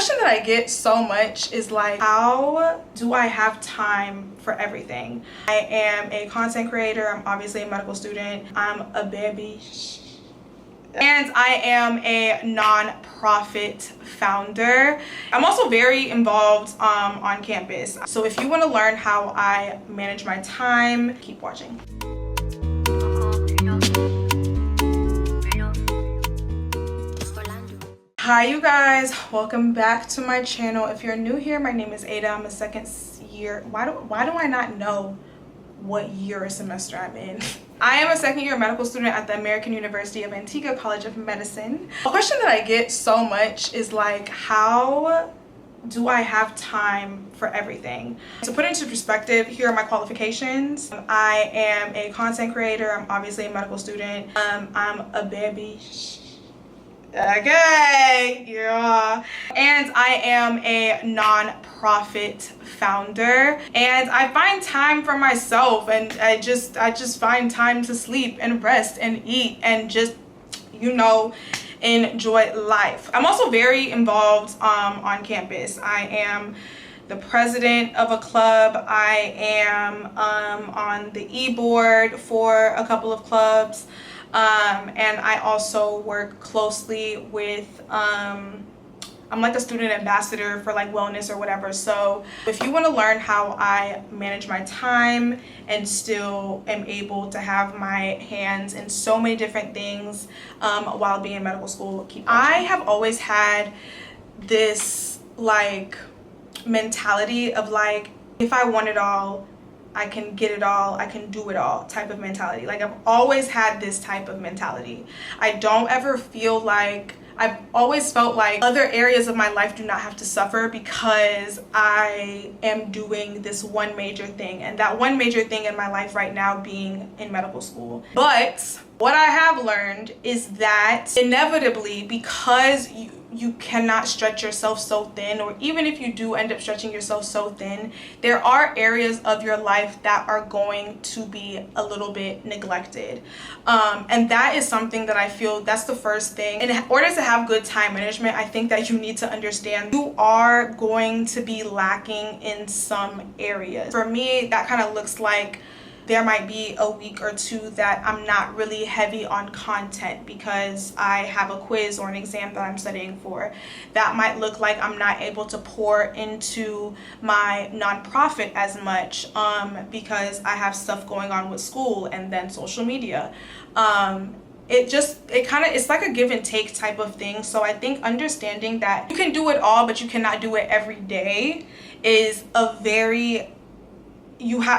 question that I get so much is like, how do I have time for everything? I am a content creator. I'm obviously a medical student. I'm a baby. And I am a non-profit founder. I'm also very involved on campus. So if you want to learn how I manage my time, keep watching. Hi you guys, welcome back to my channel. If you're new here, my name is Ada. I'm a second year. Why do I not know what year or semester I'm in? I am a second year medical student at the American University of Antigua College of Medicine. A question that I get so much is like, how do I have time for everything? To put into perspective, here are my qualifications. I am a content creator. I'm obviously a medical student. I'm a baby. Okay, yeah. And I am a non-profit founder, and I find time for myself, and I just find time to sleep and rest and eat and just, you know, enjoy life. I'm also very involved on campus. I am the president of a club. I am on the e-board for a couple of clubs. And I also work closely with, I'm like a student ambassador for like wellness or whatever. So if you want to learn how I manage my time and still am able to have my hands in so many different things while being in medical school, keep watching. I have always had this like mentality of like, if I want it all, I can get it all, I can do it all type of mentality. Like, I've always had this type of mentality. I don't ever feel like, I've always felt like other areas of my life do not have to suffer because I am doing this one major thing, and that one major thing in my life right now being in medical school. But what I have learned is that inevitably, because you cannot stretch yourself so thin, or even if you do end up stretching yourself so thin, there are areas of your life that are going to be a little bit neglected. And that is something that I feel that's the first thing. In order to have good time management, I think that you need to understand you are going to be lacking in some areas. For me, that kind of looks like there might be a week or two that I'm not really heavy on content because I have a quiz or an exam that I'm studying for. That might look like I'm not able to pour into my nonprofit as much because I have stuff going on with school and then social media. It's like a give and take type of thing. So I think understanding that you can do it all, but you cannot do it every day is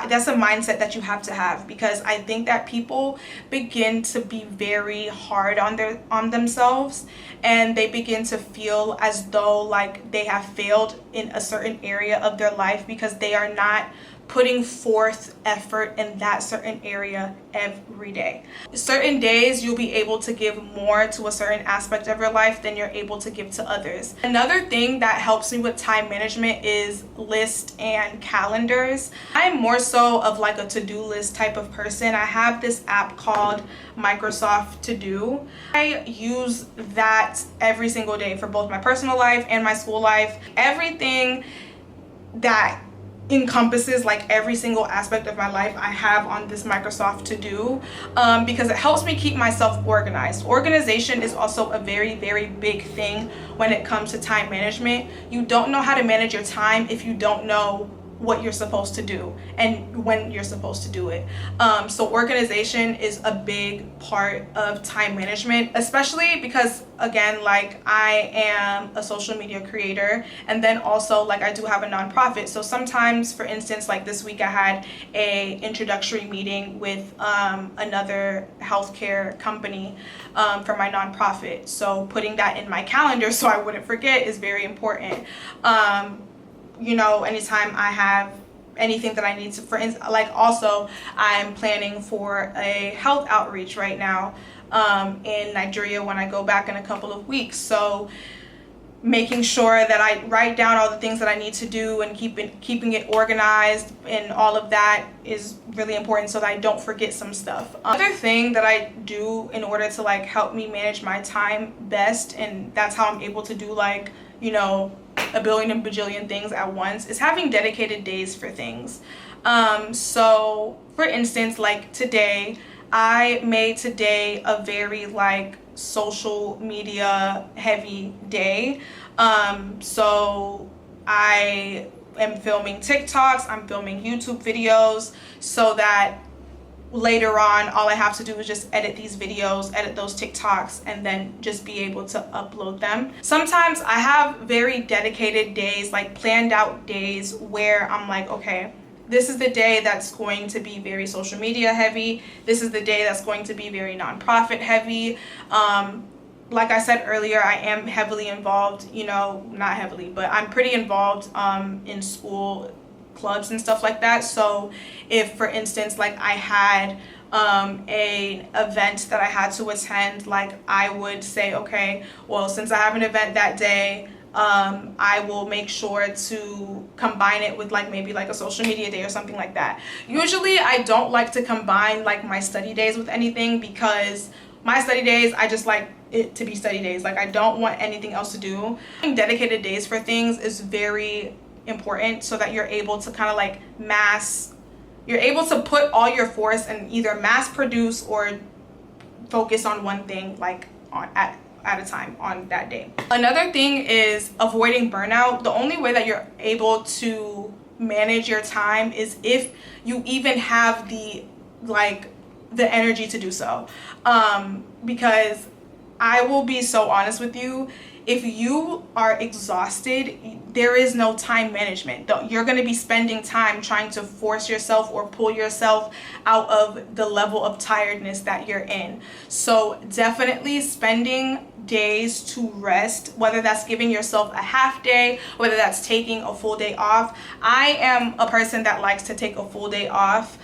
that's a mindset that you have to have, because I think that people begin to be very hard on themselves, and they begin to feel as though like they have failed in a certain area of their life because they are not putting forth effort in that certain area every day. Certain days you'll be able to give more to a certain aspect of your life than you're able to give to others. Another thing that helps me with time management is lists and calendars. I'm more so of like a to-do list type of person. I have this app called Microsoft To Do. I use that every single day for both my personal life and my school life. Everything that encompasses like every single aspect of my life I have on this Microsoft To Do, because it helps me keep myself organized. Organization is also a very, very big thing when it comes to time management. You don't know how to manage your time if you don't know what you're supposed to do and when you're supposed to do it. So organization is a big part of time management, especially because, again, like I am a social media creator, and then also like I do have a nonprofit. So sometimes, for instance, like this week I had a introductory meeting with another healthcare company for my nonprofit. So putting that in my calendar so I wouldn't forget is very important. You know, anytime I have anything that I need to, for instance, like also I'm planning for a health outreach right now in Nigeria when I go back in a couple of weeks. So making sure that I write down all the things that I need to do and keeping it organized and all of that is really important so that I don't forget some stuff. Another thing that I do in order to like help me manage my time best, and that's how I'm able to do like, you know, a billion and bajillion things at once, is having dedicated days for things. So for instance, like today, I made today a very like social media heavy day. So I am filming TikToks, I'm filming YouTube videos, so that later on all I have to do is just edit these videos, edit those TikToks, and then just be able to upload them. Sometimes I have very dedicated days, like planned out days, where I'm like, okay, this is the day that's going to be very social media heavy. This is the day that's going to be very nonprofit heavy. Like I said earlier, I am heavily involved, you know, not heavily, but I'm pretty involved in school clubs and stuff like that. So if, for instance, like I had an event that I had to attend, like I would say, okay, well, since I have an event that day, I will make sure to combine it with like maybe like a social media day or something like that. Usually I don't like to combine like my study days with anything, because my study days, I just like it to be study days. Like I don't want anything else to do. Having dedicated days for things is very important, so that you're able to kind of like you're able to put all your force and either mass produce or focus on one thing, like at a time on that day. Another thing is avoiding burnout. The only way that you're able to manage your time is if you even have the energy to do so. Because I will be so honest with you, if you are exhausted, there is no time management. You're going to be spending time trying to force yourself or pull yourself out of the level of tiredness that you're in. So definitely spending days to rest, whether that's giving yourself a half day, whether that's taking a full day off. I am a person that likes to take a full day off.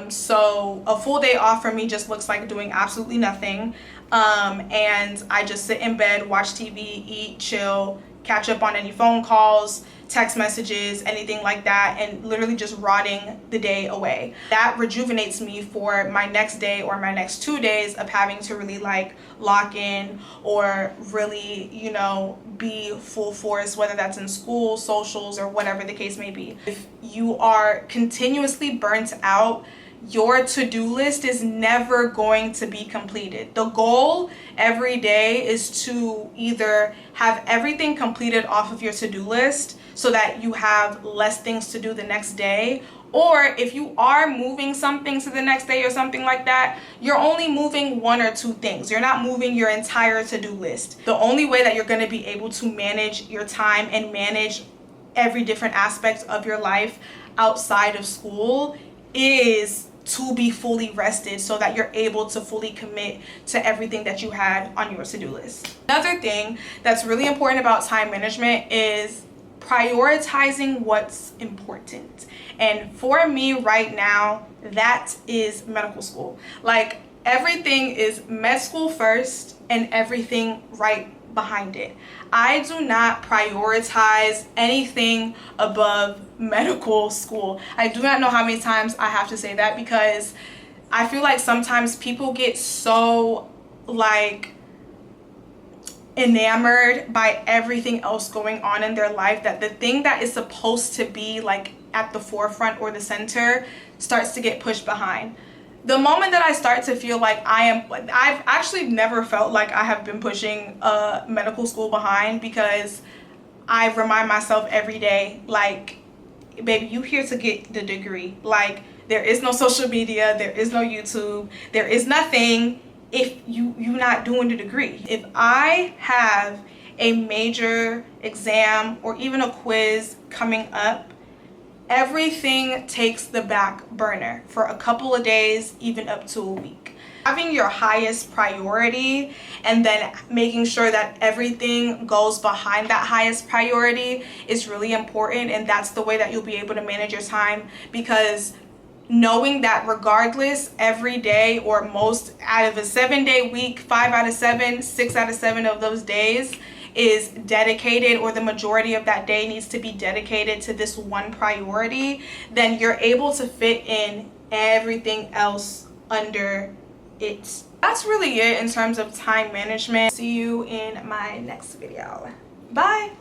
So a full day off for me just looks like doing absolutely nothing. And I just sit in bed, watch TV, eat, chill, catch up on any phone calls, text messages, anything like that, and literally just rotting the day away. That rejuvenates me for my next day or my next 2 days of having to really like lock in or really, you know, be full force, whether that's in school, socials, or whatever the case may be. If you are continuously burnt out, your to-do list is never going to be completed. The goal every day is to either have everything completed off of your to-do list so that you have less things to do the next day, or if you are moving something to the next day or something like that, you're only moving 1 or 2 things. You're not moving your entire to-do list. The only way that you're going to be able to manage your time and manage every different aspect of your life outside of school is to be fully rested, so that you're able to fully commit to everything that you had on your to-do list. Another thing that's really important about time management is prioritizing what's important. And for me right now, that is medical school. Like everything is med school first and everything right behind it. I do not prioritize anything above medical school. I do not know how many times I have to say that, because I feel like sometimes people get so like enamored by everything else going on in their life that the thing that is supposed to be like at the forefront or the center starts to get pushed behind. The moment that I start to feel like I've actually never felt like I have been pushing medical school behind, because I remind myself every day, like, baby, you here to get the degree. Like, there is no social media, there is no YouTube, there is nothing if you're not doing the degree. If I have a major exam or even a quiz coming up, everything takes the back burner for a couple of days, even up to a week. Having your highest priority and then making sure that everything goes behind that highest priority is really important, and that's the way that you'll be able to manage your time, because knowing that regardless, every day, or most out of a 7-day week, 5 out of 7, 6 out of 7 of those days is dedicated, or the majority of that day needs to be dedicated to this one priority, then you're able to fit in everything else under it. That's really it in terms of time management. See you in my next video. Bye.